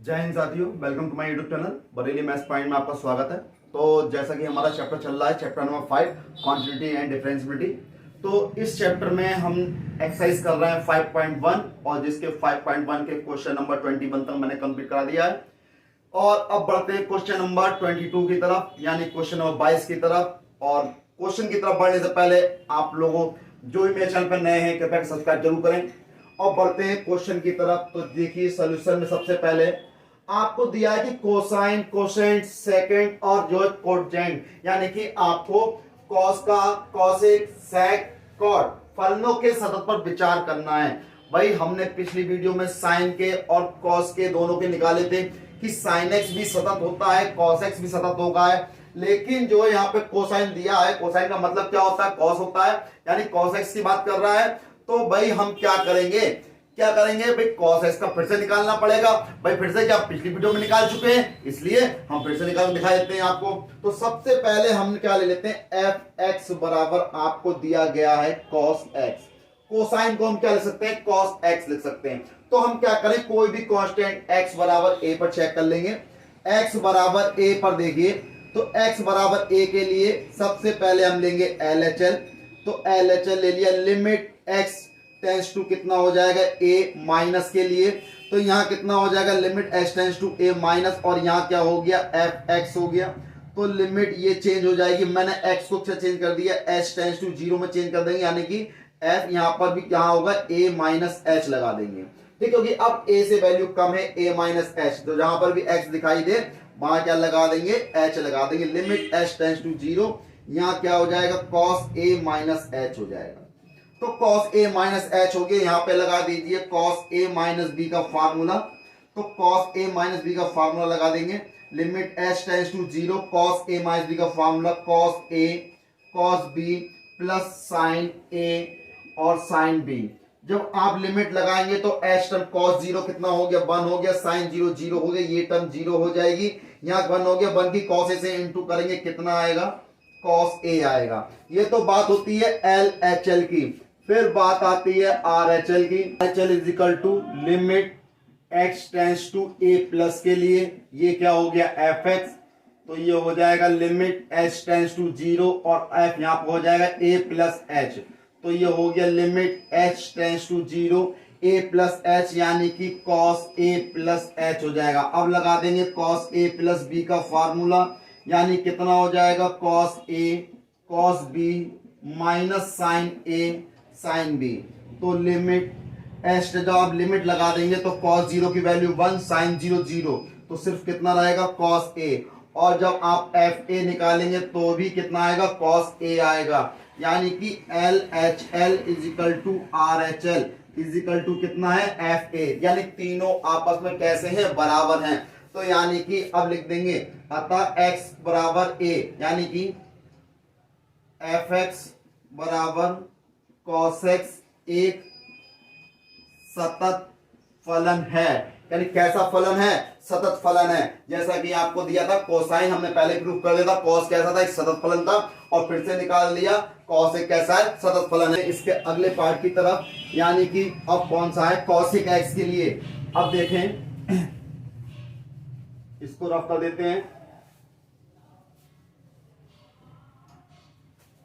जय हिंद साथियों, welcome to my YouTube channel Bareilly maths point में आपका स्वागत है। तो जैसा कि हमारा चैप्टर चल रहा है, chapter number 5 quantity and differentiability. तो इस चैप्टर में हम एक्सरसाइज कर रहे हैं 5.1 और जिसके 5.1 के क्वेश्चन नंबर 21 तक मैंने कंप्लीट करा दिया है। और अब बढ़ते हैं क्वेश्चन नंबर 22 की तरफ, यानी क्वेश्चन नंबर 22 की तरफ। और क्वेश्चन की तरफ बढ़ने से पहले आप लोगों जो भी मेरे चैनल पर नए हैं कृपया सब्सक्राइब जरूर करें। और बढ़ते हैं क्वेश्चन की तरफ। तो देखिए सोल्यूशन में सबसे पहले आपको दिया है कि कोसाइन, कोसेंट, सेकेंड और जो कोटेंट, यानी कि आपको कॉस का, कॉसेक, सेक, कॉट फलनों के सतत पर विचार करना है। भाई हमने पिछली वीडियो में साइन के और कॉस के दोनों के निकाले थे कि साइन एक्स भी सतत होता है, कॉस एक्स भी सतत होगा है। लेकिन जो यहाँ पे कोसाइन दिया है, कोसाइन का मतलब क्या होता है, कॉस होता है, यानी कॉस एक्स की बात कर रहा है। तो भाई हम क्या करेंगे भाई कॉस एक्स का फिर से निकालना पड़ेगा। भाई फिर से क्या पिछली वीडियो में निकाल चुके हैं, इसलिए हम फिर से निकाल दिखा देते हैं आपको। तो सबसे पहले हम क्या ले लेते हैं, एफ एक्स बराबर आपको दिया गया है कॉस एक्स। कोसाइन को हम क्या लिख सकते हैं, कॉस एक्स लिख सकते हैं। तो हम क्या करें, कोई भी कांस्टेंट एक्स बराबर ए पर चेक कर लेंगे। एक्स बराबर ए पर देखिए, तो एक्स बराबर ए के लिए सबसे पहले हम लेंगे LHL। तो LHL ले लिया, लिमिट एक्स टेंस टू कितना हो जाएगा, ए माइनस के लिए। तो यहाँ कितना हो जाएगा, limit h tends to a minus, और यहाँ क्या हो गया, एफ एक्स हो गया। तो लिमिट ये चेंज हो जाएगी, मैंने एक्स को चेंज कर दिया, एच टेंस टू 0 में चेंज कर देंगे, यानी कि एफ यहाँ पर भी क्या होगा, ए माइनस एच लगा देंगे। ठीक, क्योंकि अब ए से वैल्यू कम है, ए माइनस एच, तो जहां पर भी एक्स दिखाई दे वहां क्या लगा देंगे, एच लगा देंगे। लिमिट एच टेंस टू 0, यहाँ क्या हो जाएगा, कॉस ए माइनस एच हो जाएगा। तो cos a माइनस एच हो गया, यहां पे लगा दीजिए cos a माइनस बी का फार्मूला। तो cos a माइनस बी का फार्मूला लगा देंगे, limit h tends to 0, cos a minus B का formula cos a cos b plus sine a और साइन b। जब आप लिमिट लगाएंगे तो h टर्म cos 0 कितना हो गया, 1 हो गया, साइन 0 0 हो गया, ये टर्म 0 हो जाएगी, यहाँ 1 हो गया, 1 की cos a से इंटू करेंगे, कितना आएगा, cos a आएगा। ये तो बात होती है LHL की। फिर बात आती है RHL की। RHL is equal to limit x tends to a plus के लिए, ये क्या हो गया, fx। तो ये हो जाएगा लिमिट h टेंस टू 0 और f यहाँ पर हो जाएगा a प्लस h। तो ये हो गया limit h tends to 0 a plus h, यानी कि cos a प्लस h हो जाएगा। अब लगा देंगे cos a प्लस b का फार्मूला, यानी कितना हो जाएगा, cos a cos b minus sine a sine b. तो लिमिट एच, जब आप लिमिट लगा देंगे तो cos 0 की वैल्यू 1, साइन 0 0, तो सिर्फ कितना रहेगा, cos a। और जब आप एफ ए निकालेंगे तो भी कितना आएगा, cos a आएगा, यानी कि LHL is equal to RHL is equal to कितना है, एफ ए, यानी तीनों आपस में कैसे हैं, बराबर हैं। तो यानी कि अब लिख देंगे, अतः x बराबर a, यानी कि fx बराबर cos x एक सतत फलन है। यानी कैसा फलन है, सतत फलन है। जैसा कि आपको दिया था कोसाइन, हमने पहले प्रूफ कर दिया था, कॉस कैसा था, एक सतत फलन था, और फिर से निकाल दिया कॉस एक कैसा है, सतत फलन है। इसके अगले पार्ट की तरफ, यानी कि अब कौन सा है, कॉसिक एक्स के लिए। अब देखें, इसको रफ कर देते हैं।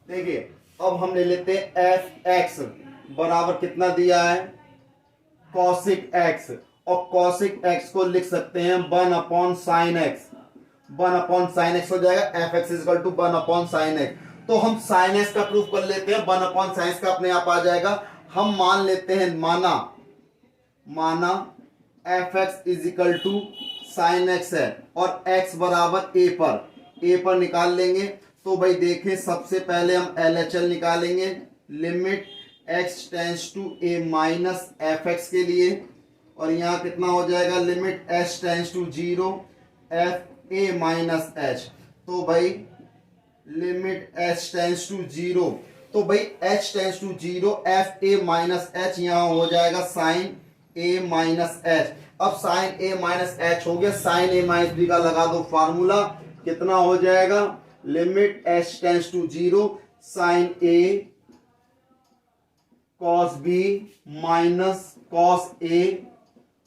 देखिए अब हम ले लेते हैं एफ एक्स बराबर कितना दिया है, कॉसिक एक्स, और कॉसिक एक्स को लिख सकते हैं 1 upon sine x. 1 upon sine x हो जाएगा, f x is equal to 1 upon sine x. तो हम साइन एक्स का प्रूफ कर लेते हैं, 1 अपॉन साइन एक्स का अपने आप आ जाएगा। हम मान लेते हैं, माना f x is equal to sine x है, और एक्स बराबर ए पर निकाल लेंगे। तो भाई देखें, सबसे पहले हम LHL निकालेंगे, limit x tends to a minus f x के लिए, और यहाँ कितना हो जाएगा, limit h tends to 0 f a minus h. तो भाई लिमिट h टेंस टू 0, तो भाई h tends to 0 f a minus h, यहाँ हो जाएगा साइन a माइनस एच। अब साइन a माइनस एच हो गया, साइन a माइनस बी का लगा दो फार्मूला, कितना हो जाएगा, limit h tends to 0 sine a cos b minus cos a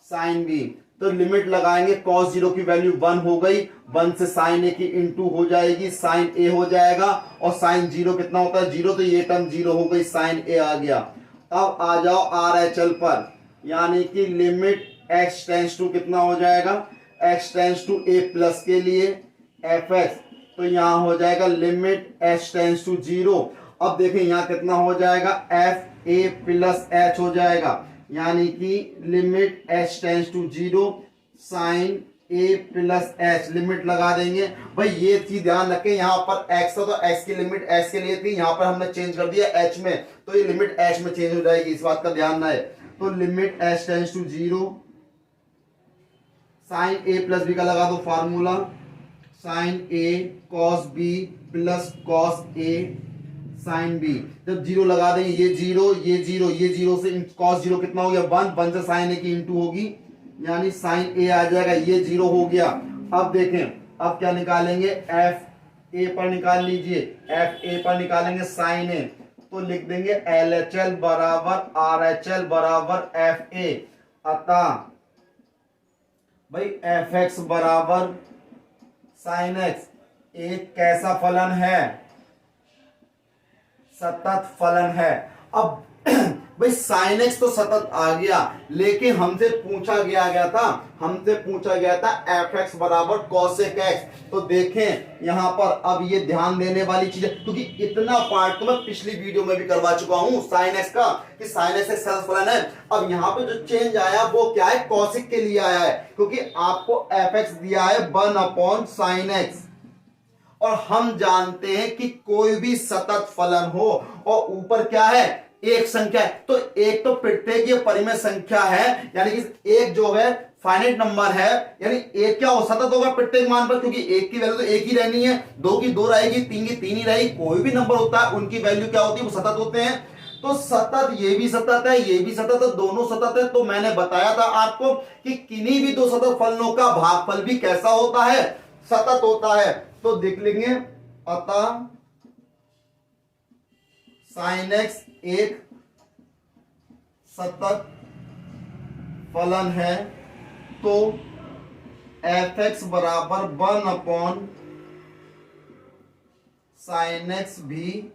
sine b। तो लिमिट लगाएंगे, cos 0 की वैल्यू 1 हो गई, 1 से sin a की इंटू हो जाएगी, sin a हो जाएगा, और sin 0 कितना होता है 0, तो ये टर्म 0 हो गई, sin a आ गया। अब आ जाओ RHL पर, यानी कि लिमिट x टेंस टू कितना हो जाएगा, x tends to a plus के लिए fx, तो यहां हो जाएगा लिमिट h टेंस टू 0। अब देखें यहां कितना हो जाएगा, एफ ए प्लस एच हो जाएगा, यानी कि limit h tends to 0 sine a plus h, limit लगा देंगे। भाई ये चीज ध्यान रखें, यहां पर x था तो x की लिमिट s के लिए थी, यहां पर हमने चेंज कर दिया h में, तो ये लिमिट h में चेंज हो जाएगी, इस बात का ध्यान रहे। तो limit h tends to 0 sine a plus b का लगा दो formula, sine a cos b plus cos a sine b, जब 0 लगा देंगे, ये 0 ये 0 ये 0 से cos 0 कितना हो गया 1, 1 से साइन ए की इंटू होगी, यानी साइन ए आ जाएगा, ये 0 हो गया। अब देखें अब क्या निकालेंगे, एफ ए पर निकाल लीजिए, एफ ए पर निकालेंगे साइन ए, तो लिख देंगे एल एच एल बराबर आर एच एल बराबर एफ ए, अतः भाई एफ एक्स बराबर साइन एक्स एक कैसा फलन है, सतत फलन है। अब भाई साइन एक्स तो सतत आ गया, लेकिन हमसे पूछा गया था एफ एक्स बराबर कॉसेक एक्स, तो देखें यहां पर अब ये ध्यान देने वाली चीज है, क्योंकि इतना पार्ट तो मैं पिछली वीडियो में भी करवा चुका हूं साइन एक्स का, कि साइन एक्स एक सतत फलन है। अब यहां पे जो चेंज आया वो क्या है, कॉसेक के लिए आया है, क्योंकि आपको एफ एक्स दिया है 1 अपॉन साइन एक्स, और हम जानते हैं कि कोई भी सतत फलन हो और ऊपर क्या है एक संख्या है, तो एक तो प्रत्येक परिमेय संख्या है, यानी कि एक जो है फाइनाइट नंबर है, यानी एक क्या हो सतत होगा प्रत्येक मान पर, क्योंकि एक की वैल्यू तो एक ही रहनी है, 2 की 2 रहेगी, 3 की 3 ही रहेगी, कोई भी नंबर होता है उनकी वैल्यू क्या होती है, वो सतत होते हैं। तो सतत ये भी सतत है, ये भी सतत है, दोनों सतत है। तो मैंने बताया था आपको कि किन्हीं भी दो सतत फलनों का भागफल भी कैसा होता है, सतत होता है। तो देख लेंगे, अतः साइन एक्स एक सतत फलन है, तो एफ एक्स बराबर 1 अपॉन साइन एक्स भी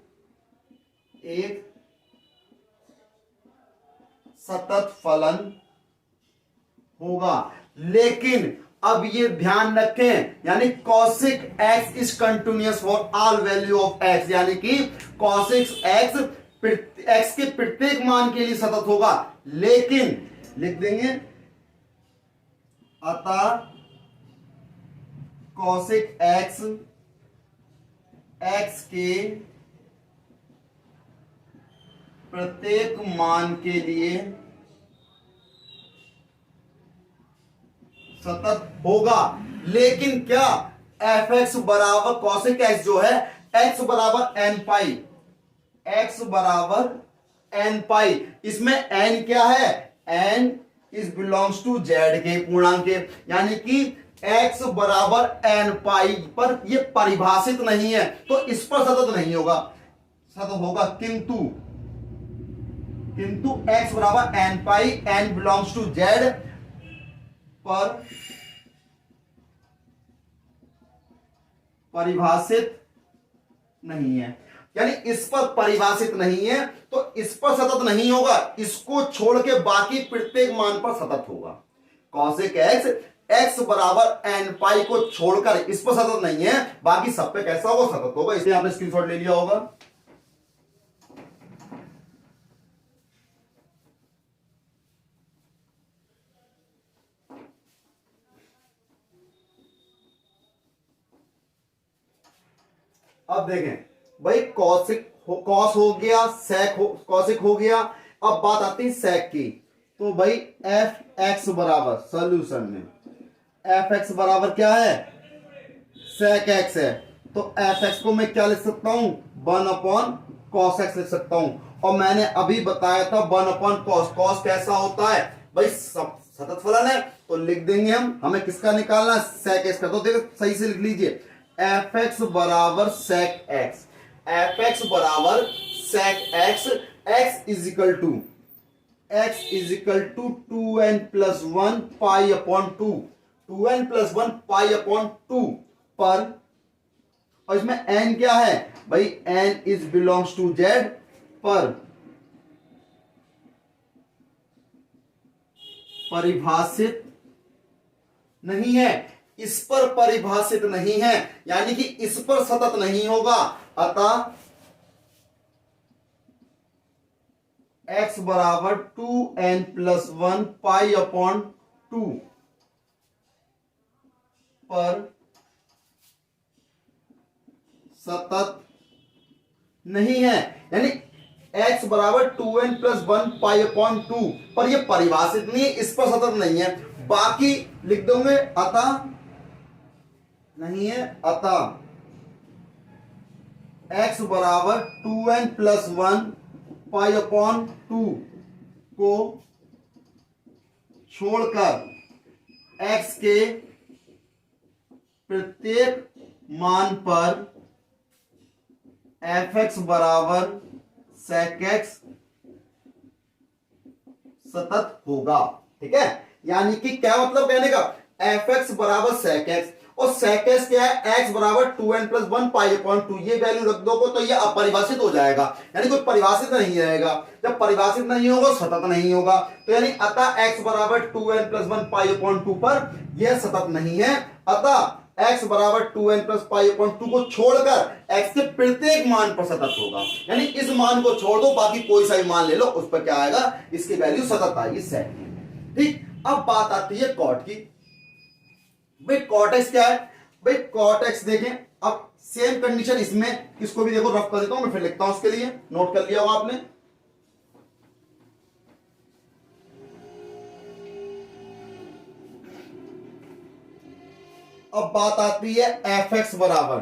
एक सतत फलन होगा। लेकिन अब ये ध्यान रखें, यानी cosec x is continuous for all value of x, यानी कि cosec x के प्रत्येक मान के लिए सतत होगा, लेकिन लिख देंगे अतः cosec x x के प्रत्येक मान के लिए सतत होगा। लेकिन क्या एफ एक्स बराबर कॉसेक एक्स जो है एक्स बराबर एन पाई, एक्स बराबर एन पाई, इसमें एन क्या है, n is belongs to z के पूर्णांक के, यानी कि एक्स बराबर एन पाई पर ये परिभाषित नहीं है, तो इस पर सतत नहीं होगा, सतत होगा किंतु एक्स बराबर n pi, n belongs to z पर परिभाषित नहीं है, यानी इस पर परिभाषित नहीं है, तो इस पर सतत नहीं होगा, इसको छोड़ के बाकी प्रत्येक मान पर सतत होगा। कॉसेक एक्स एक्स बराबर एन पाई को छोड़कर इस पर सतत नहीं है, बाकी सब पे कैसा होगा, सतत होगा। इसलिए आपने स्क्रीनशॉट ले लिया होगा। अब देखें भाई कॉस हो गया, कॉसिक हो गया, अब बात आती है सेक की। तो भाई एफ एक्स बराबर सॉल्यूशन में एफ एक्स बराबर क्या है, सेक एक्स है, तो एफ एक्स को मैं क्या लिख सकता हूं, 1 अपॉन कॉस एक्स लिख सकता हूं। और मैंने अभी बताया था 1 अपॉन कॉस, कॉस कैसा होता है भाई, सतत फलन है, तो लिख देंगे हमें किसका निकालना है, सेक एक्स का। तो देखो सही से लिख लीजिए, एफ एक्स बराबर सेक एक्स, एफ एक्स बराबर sec x, x is equal to x is equal to 2n+1 pi upon 2, 2n+1 pi upon 2 पर, और इसमें n क्या है भाई, n is belongs to z पर परिभाषित नहीं है, इस पर परिभाषित नहीं है, यानी कि इस पर सतत नहीं होगा। अतः x बराबर 2n+1 पाई अपॉन 2 पर सतत नहीं है, यानी x बराबर 2n+1 पाई अपॉन 2 पर यह परिभाषित नहीं है, इस पर सतत नहीं है। बाकी लिख दोगे अतः नहीं है, अतः x बराबर 2n+1 पाई अपॉन 2 को छोड़कर x के प्रत्येक मान पर fx बराबर sec x सतत होगा। ठीक है, यानी कि क्या मतलब कहने का, fx बराबर sec x, और sec x क्या है, x बराबर 2n+1 पाई अपॉन 2, ये वैल्यू रख दोगे तो ये अपरिभाषित हो जाएगा, यानी कोई परिभाषित नहीं रहेगा। जब परिभाषित नहीं होगा सतत नहीं होगा, तो यानी अतः x बराबर 2n+1 पाई अपॉन 2 पर यह सतत नहीं है। अतः x बराबर 2n+ पाई अपॉन 2 को छोड़कर x के प्रत्येक मान पर सतत होगा, यानी इस मान को छोड़ दो, बाकी कोई सा भी मान ले लो, उस पर क्या आएगा, इसकी वैल्यू सतत आएगी, सेट की। ठीक, अब बात आती है कॉट की। भाई कॉट एक्स क्या है, भाई कॉट एक्स देखें, अब सेम कंडीशन इसमें, इसको भी देखो रफ कर देता हूं मैं, फिर लिखता हूं, उसके लिए नोट कर लिया होगा आपने। अब बात आती है एफ एक्स बराबर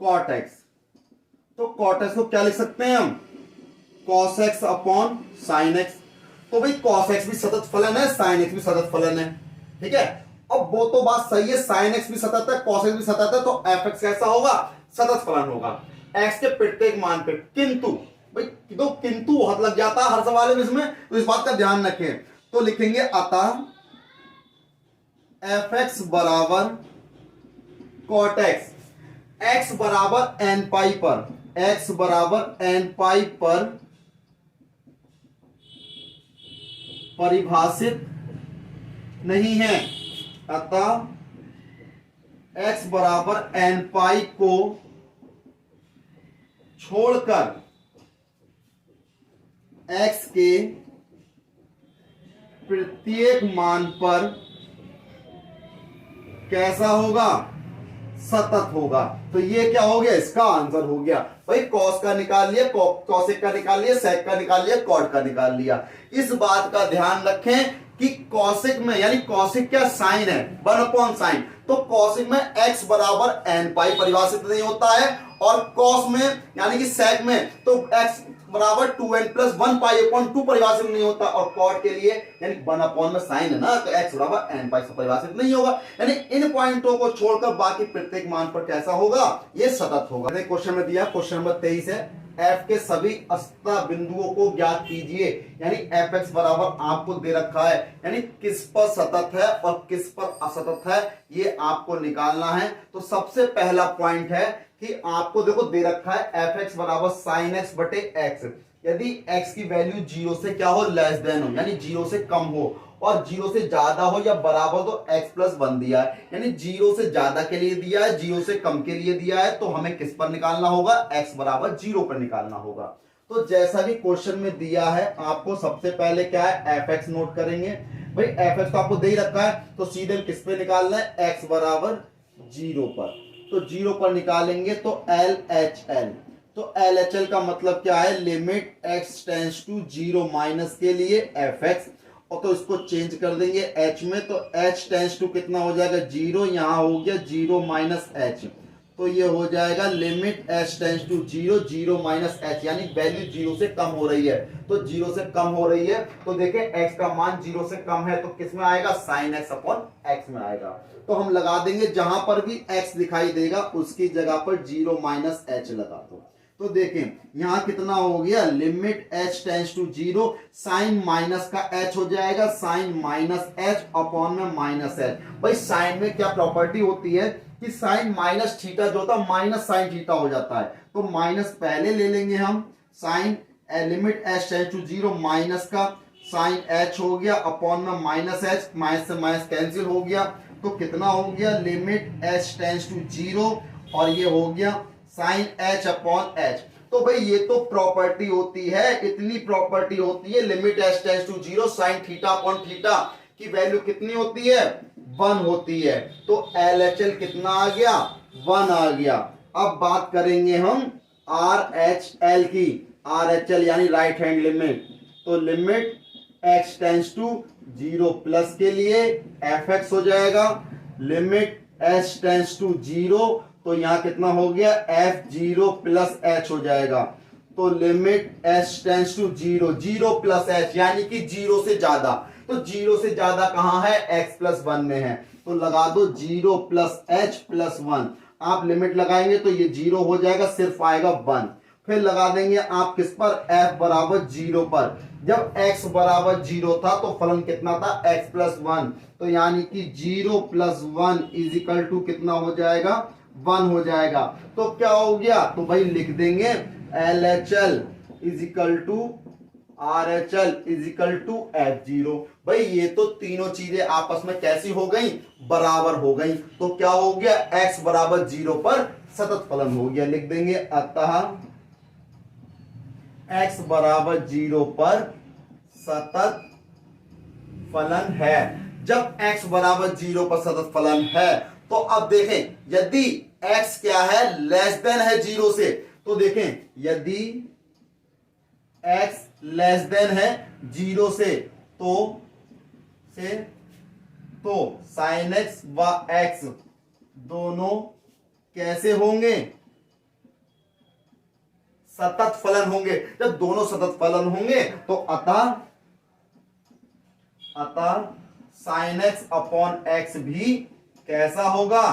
कॉट एक्स, तो कॉट एक्स को क्या लिख सकते हैं हम, cos x upon sine x. तो भाई कॉस एक्स भी सतत फलन है, साइन एक्स भी सतत फलन है। ठीक है, अब वो तो बात सही है, साइन एक्स भी सतत है, कॉस एक्स भी सतत है, तो एफ एक्स कैसा होगा, सतत फलन होगा एक्स के प्रत्येक मान पे। किंतु भाई तो किंतु बहुत लग जाता है हर सवाल में इसमें, तो इस बात का ध्यान रखें। तो लिखेंगे अतः एफ एक्स बराबर कॉट एक्स, एक्स बराबर एन पाई पर, एक्स बराबर एन पाई पर परिभाषित नहीं है। अतः x बराबर एन पाई को छोड़कर x के प्रत्येक मान पर कैसा होगा, सतत होगा। तो ये क्या हो गया, इसका आंसर हो गया भाई, कॉस का निकाल लिया, कॉसेक का निकाल लिया, सेक का निकाल लिया, कॉट का निकाल लिया। इस बात का ध्यान रखें कि कॉसेक में, यानी कॉसेक क्या साइन है, 1/sin, तो कॉसेक में x बराबर एन पाई परिभाषित नहीं होता है, और कॉस में यानी कि सेक में तो x बराबर 2n+1 पाई अपॉन 2 परिभाषित नहीं होता, और कॉट के लिए यानी 1 में साइन है ना, तो x बराबर एन पाई से परिभाषित नहीं होगा। यानी इन पॉइंटों को छोड़कर बाकी प्रत्येक मान पर कैसा होगा, ये सतत होगा। क्वेश्चन में दिया, क्वेश्चन नंबर 23 है, f के सभी अस्ता बिंदुओं को ज्ञात कीजिए, यानी एफ एक्स बराबर आपको दे रखा है, यानी किस पर सतत है और किस पर असतत है, ये आपको निकालना है। तो सबसे पहला पॉइंट है कि आपको देखो दे रखा है एफ एक्स बराबर साइन एक्स बटे एक्स, यदि x की वैल्यू 0 से क्या हो, लेस देन हो, यानी 0 से कम हो, और 0 से ज्यादा हो या बराबर, तो x+1 दिया है, यानी 0 से ज्यादा के लिए दिया है, 0 से कम के लिए दिया है, तो हमें किस पर निकालना होगा, x बराबर 0 पर निकालना होगा। तो जैसा कि क्वेश्चन में दिया है, आपको सबसे पहले क्या है, एफ एक्स नोट करेंगे। भाई एफ एक्स तो आपको दे ही रखा है, तो सीधे किस पे निकालना है, x बराबर 0 पर, तो 0 पर निकालेंगे तो LHL, तो LHL का मतलब क्या है, limit x tends to 0 minus के लिए fx, और तो इसको चेंज कर देंगे h में, तो h टेंड्स टू कितना हो जाएगा 0, यहां हो गया 0 माइनस h, तो ये हो जाएगा limit h tends to 0, 0 minus h, यानी वैल्यू 0 से कम हो रही है, तो 0 से कम हो रही है, तो देखें x का मान 0 से कम है, तो किस में आएगा, साइन x अपॉन x में आएगा। तो हम लगा देंगे जहां पर भी x दिखाई देगा उसकी जगह पर 0 माइनस h लगा दो, तो देखें यहां कितना हो गया, limit h tends to 0, sine minus का h हो जाएगा, साइन माइनस h अपॉन में माइनस h। भाई साइन में क्या प्रॉपर्टी होती है कि साइन माइनस थीटा जो होता है माइनस साइन थीटा हो जाता है, तो माइनस पहले ले लेंगे हम, sine limit h tends to 0 minus का साइन h हो गया अपॉन में माइनस h, माइनस से माइनस कैंसिल हो गया, तो कितना हो गया, लिमिट h टेंस टू 0 और ये हो गया साइन h अपॉन h। तो भाई ये तो प्रॉपर्टी होती है, इतनी प्रॉपर्टी होती है, limit h tends to 0 sine theta upon theta की वैल्यू कितनी होती है, 1 होती है। तो LHL कितना आ गया, 1 आ गया। अब बात करेंगे हम RHL की, RHL यानी राइट हैंड लिमिट, तो limit x tends to 0 plus के लिए fx हो जाएगा, लिमिट h टेंस टू 0 तो यहां कितना हो गया, f0 प्लस h हो जाएगा, तो limit h tends to 0, 0 plus h यानी कि 0 से ज्यादा, तो 0 से ज्यादा कहां है, x प्लस 1 में है, तो लगा दो 0 प्लस h प्लस 1, आप लिमिट लगाएंगे तो ये 0 हो जाएगा, सिर्फ आएगा 1, फिर लगा देंगे आप किस पर, f बराबर 0 पर, जब x बराबर 0 था तो फलन कितना था, x प्लस 1, तो यानी कि 0 प्लस 1 इज इक्वल टू कितना हो जाएगा, 1 हो जाएगा। तो क्या हो गया, तो भाई लिख देंगे LHL is equal to RHL is equal to F0। भाई ये तो तीनों चीजें आपस में कैसी हो गई, बराबर हो गई, तो क्या हो गया, x बराबर 0 पर सतत फलन हो गया, लिख देंगे अतः x बराबर 0 पर सतत फलन है। जब x बराबर 0 पर सतत फलन है तो अब देखें यदि x क्या है, लेस देन है 0 से, तो देखें यदि x लेस देन है 0 से तो sin x व x दोनों कैसे होंगे, सतत फलन होंगे। जब दोनों सतत फलन होंगे तो अतः sin x अपॉन x भी कैसा होगा,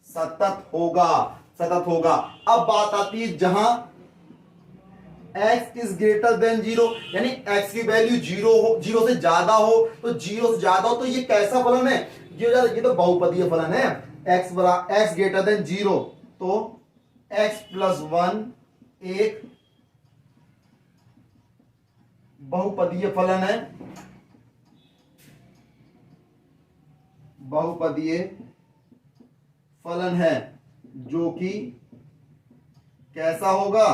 सतत होगा, सतत होगा। अब बात आती है जहां x इज ग्रेटर देन 0, यानी x की वैल्यू 0 से ज्यादा हो, तो 0 से ज्यादा हो तो ये कैसा फलन है, ये तो बहुपदीय फलन है। x ग्रेटर देन 0 तो x प्लस 1 एक बहुपदीय फलन है, बहुपदीय फलन है जो कि कैसा होगा,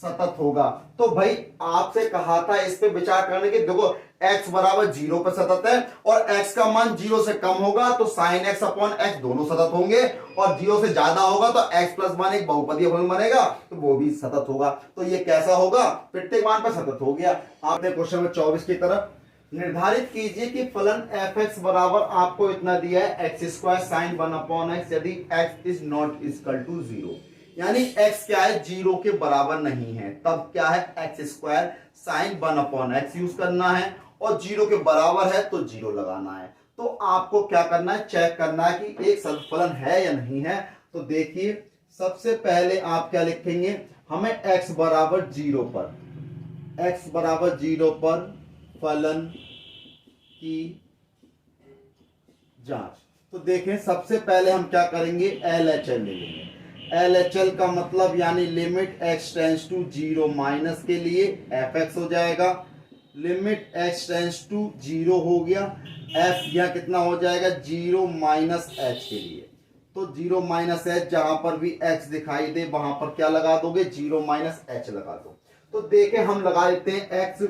सतत होगा। तो भाई आपसे कहा था इस पे विचार करने की, देखो x बराबर 0 पर सतत है और x का मान 0 से कम होगा तो sin x अपॉन x दोनों सतत होंगे, और 0 से ज्यादा होगा तो x प्लस 1 एक बहुपदीय फलन बनेगा तो वो भी सतत होगा। तो ये कैसा होगा, प्रत्येक मान पर सतत हो गया। आपने क्वेश्चन में 24 की तरफ निर्धारित कीजिए कि फलन fx बराबर आपको इतना दिया है x square sine 1 upon x यदि x is not equal to 0, यानी x क्या है, 0 के बराबर नहीं है, तब क्या है, x square sine 1 upon x use करना है, और 0 के बराबर है तो 0 लगाना है। तो आपको क्या करना है, चेक करना है कि एक सतफलन है या नहीं है। तो देखिए सबसे पहले आप क्या लिखेंगे, हमें x बराबर 0 पर, x बराबर 0 पर फलन की जांच। तो देखें सबसे पहले हम क्या करेंगे, LHL ले लेंगे। LHL का मतलब यानी limit x tends to 0 minus के लिए fx हो जाएगा, लिमिट x टेंस टू 0 हो गया, f यह कितना हो जाएगा, 0 माइनस h के लिए, तो 0 माइनस h जहां पर भी x दिखाई दे वहां पर क्या लगा दोगे, 0 माइनस h लगा दो। तो देखें हम लगा लेते हैं x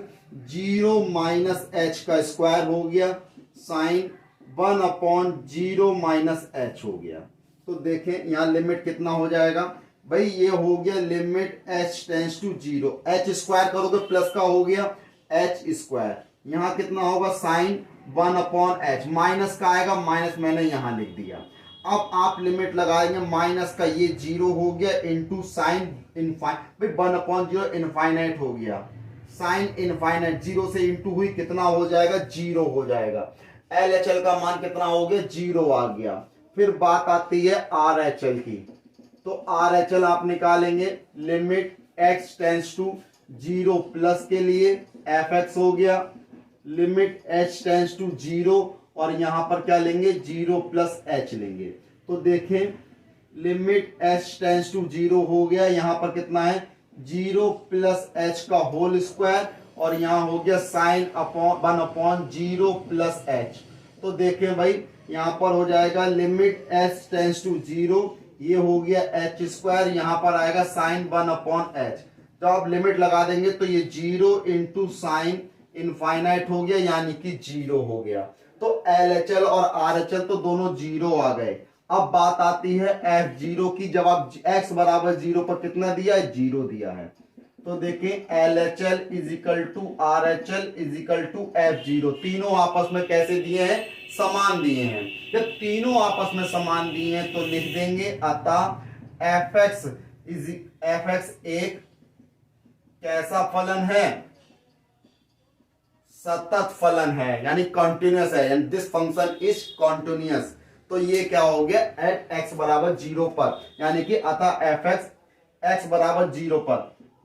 0 माइनस h का स्क्वायर हो गया, साइन 1 अपॉन 0 माइनस h हो गया। तो देखें यहाँ लिमिट कितना हो जाएगा, भाई ये हो गया limit h tends to 0, h square करोगे प्लस का हो गया h स्क्वायर, यहाँ कितना होगा साइन 1 अपॉन h, माइनस का आएगा, माइनस मैंने यहाँ लिख दिया। अब आप लिमिट लगाएंगे माइनस का, ये 0 हो गया into sine infinite, 1 upon 0 infinite हो गया, साइन इनफाइनाइट 0 से इंटू हुई कितना हो जाएगा, 0 हो जाएगा। LHL का मान कितना हो गया, 0 आ गया। फिर बात आती है RHL की, तो RHL आप निकालेंगे, limit x tends to 0 plus के लिए fx हो गया, लिमिट h टेंस टू 0 और यहां पर क्या लेंगे 0 प्लस h लेंगे। तो देखें लिमिट h टेंस टू 0 हो गया, यहां पर कितना है 0 प्लस h का होल स्क्वायर और यहां हो गया साइन अपॉन 1/0 प्लस h। तो देखें भाई यहां पर हो जाएगा लिमिट h टेंस टू 0, ये हो गया h स्क्वायर, यहां पर आएगा साइन 1/h। जब आप लिमिट लगा देंगे तो ये 0 इंटू साइन इनफाइनाइट हो गया, यानी कि 0 हो गया। तो LHL और RHL तो दोनों 0 आ गए। अब बात आती है F0 की, जब आप x बराबर 0 पर कितना दिया है 0 दिया है। तो देखें LHL is equal to RHL is equal to F0, तीनों आपस में कैसे दिए हैं समान दिए हैं। जब तीनों आपस में समान दिए हैं तो लिख देंगे अतः fx एक कैसा फलन है सतत फलन है, यानी कंटिन्यूअस है, यानी दिस फंक्शन इज कंटिन्यूअस। तो ये क्या हो गया एट x बराबर 0 पर, यानी कि अतः fx x बराबर 0 पर,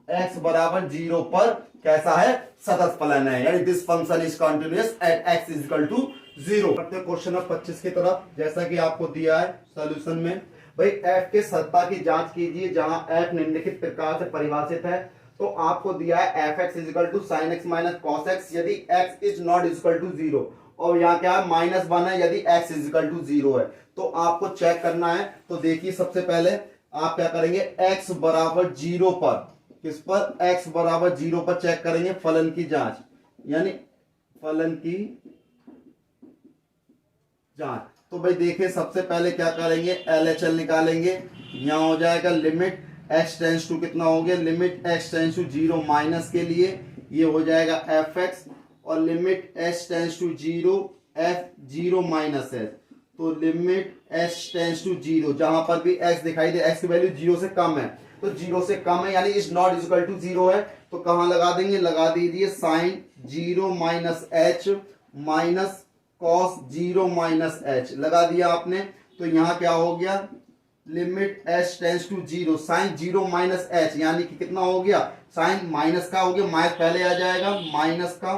x बराबर 0 पर कैसा है सतत फलन है, यानी this function is continuous at x is equal to 0। Question number 25 की तरफ, जैसा कि आपको दिया है सॉल्यूशन में, भाई f के सत्ता की जांच कीजिए जहां f निम्नलिखित प्रकार से परिभाषित है। तो आपको दिया है fx is equal to sine x minus cos x यदि x is not equal to 0, और यहाँ क्या है -1 है यदि x इज इक्वल टू 0 है। तो आपको चेक करना है। तो देखिए सबसे पहले आप क्या करेंगे x बराबर 0 पर, किस पर x बराबर 0 पर चेक करेंगे फलन की जांच, यानी फलन की जांच। तो भाई देखिए सबसे पहले क्या करेंगे LHL निकालेंगे, यहां हो जाएगा लिमिट x टेंस टू कितना हो गया limit x tends to 0 minus के लिए ये हो जाएगा fx, और limit h tends to 0 f0 minus h। तो लिमिट h टेंस टू 0, जहां पर भी x दिखाई दे x की वैल्यू 0 से कम है, तो 0 से कम है यानी इज नॉट इक्वल टू 0 है। तो कहां लगा देंगे, लगा दीजिए sine 0 minus h minus cos 0 minus h लगा दिया आपने। तो यहां क्या हो गया limit h tends to 0 sine 0 minus h, यानी कि कितना हो गया साइन माइनस का हो गया, माइनस पहले आ जाएगा माइनस का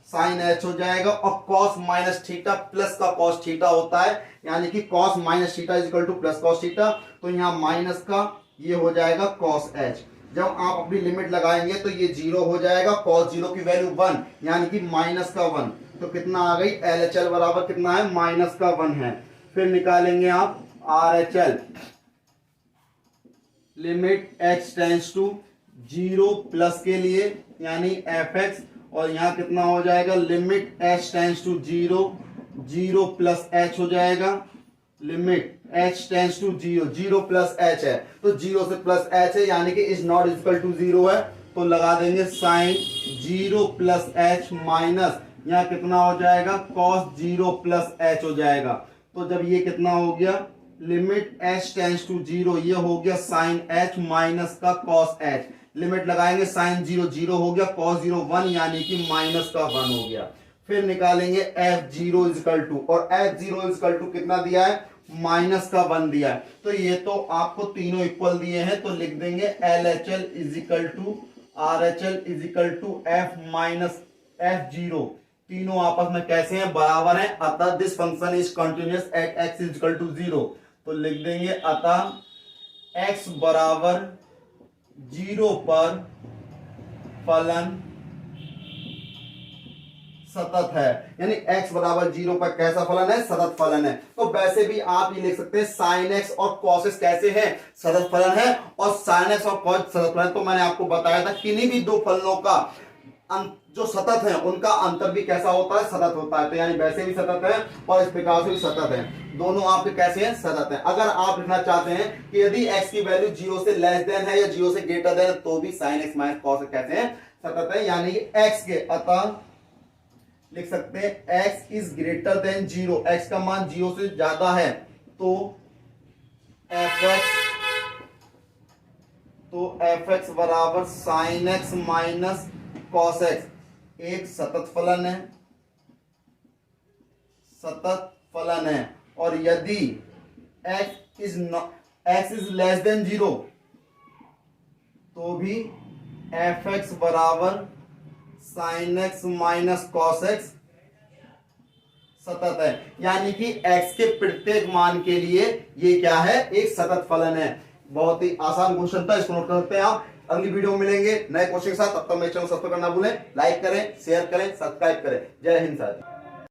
साइन h हो जाएगा, और cos माइनस थीटा प्लस का cos थीटा होता है, यानी कि cos minus theta is equal two plus cos theta. तो यहाँ माइनस का ये हो जाएगा cos h। जब आप अपनी लिमिट लगाएंगे तो ये 0 हो जाएगा, cos 0 की वैल्यू 1 यानी कि माइनस का 1। तो कितना आ गई LHL बराबर कितना है माइनस का 1 है। फिर निकालेंगे आप RHL, limit x tends to 0 plus के लिए यानी fx, और यहां कितना हो जाएगा limit h tends to 0 plus h हो जाएगा, limit h tends to 0 plus h है, तो 0 से प्लस h है यानी कि इज नॉट इक्वल टू 0 है। तो लगा देंगे साइन 0 प्लस h माइनस यहाँ कितना हो जाएगा cos 0 प्लस h हो जाएगा। तो जब ये कितना हो गया लिमिट h टेंस टू 0, ये हो गया साइन h माइनस का cos h, लिमिट लगाएंगे साइन 0 हो गया, cos 0 1 यानी कि माइनस का 1 हो गया। फिर निकालेंगे f0 इजकल टू, और f0 इजकल टू कितना दिया है माइनस का 1 दिया है। तो ये तो आपको तीनों इक्वल दिए हैं, तो लिख देंगे LHL is equal to RHL is equal to f minus f0, तीनों आपस में कैसे हैं बराबर हैं, अतः this function is continuous at x is equal to 0। तो लिख देंगे अतः x बराबर 0 पर फलन सतत है, यानी x बराबर 0 पर कैसा फलन है सतत फलन है। तो वैसे भी आप ये लिख सकते हैं साइन x और cos x कैसे हैं सतत फलन है, और साइन x और cos सतत फलन। तो मैंने आपको बताया था किन्हीं भी दो फलनों का जो सतत है उनका अंतर भी कैसा होता है सतत होता है। तो यानी वैसे भी सतत है और इस प्रकार से भी सतत है, दोनों आपके कैसे हैं सतत हैं। अगर आप लिखना चाहते हैं कि यदि x की वैल्यू 0 से लेस देन है या 0 से ग्रेटर देन, तो भी sin x minus cos x कैसे हैं सतत है, यानी कि x के अतः लिख सकते हैं x is greater than 0, x का मान 0 से ज्यादा है तो fx बराबर sin x minus cos x एक सतत फलन है, सतत फलन है। और यदि x is x is less than 0 तो भी fx बराबर sin x minus cos x सतत है, यानी कि x के प्रत्येक मान के लिए ये क्या है, एक सतत फलन है। बहुत ही आसान क्वेश्चन था, इसको नोट कर सकते हैं आप। अगली वीडियो में मिलेंगे नए क्वेश्चन के साथ, तब तक मेरे चैनल सब्सक्राइब करना भूलें, लाइक करें, शेयर करें, सब्सक्राइब करें। जय हिंद साथी।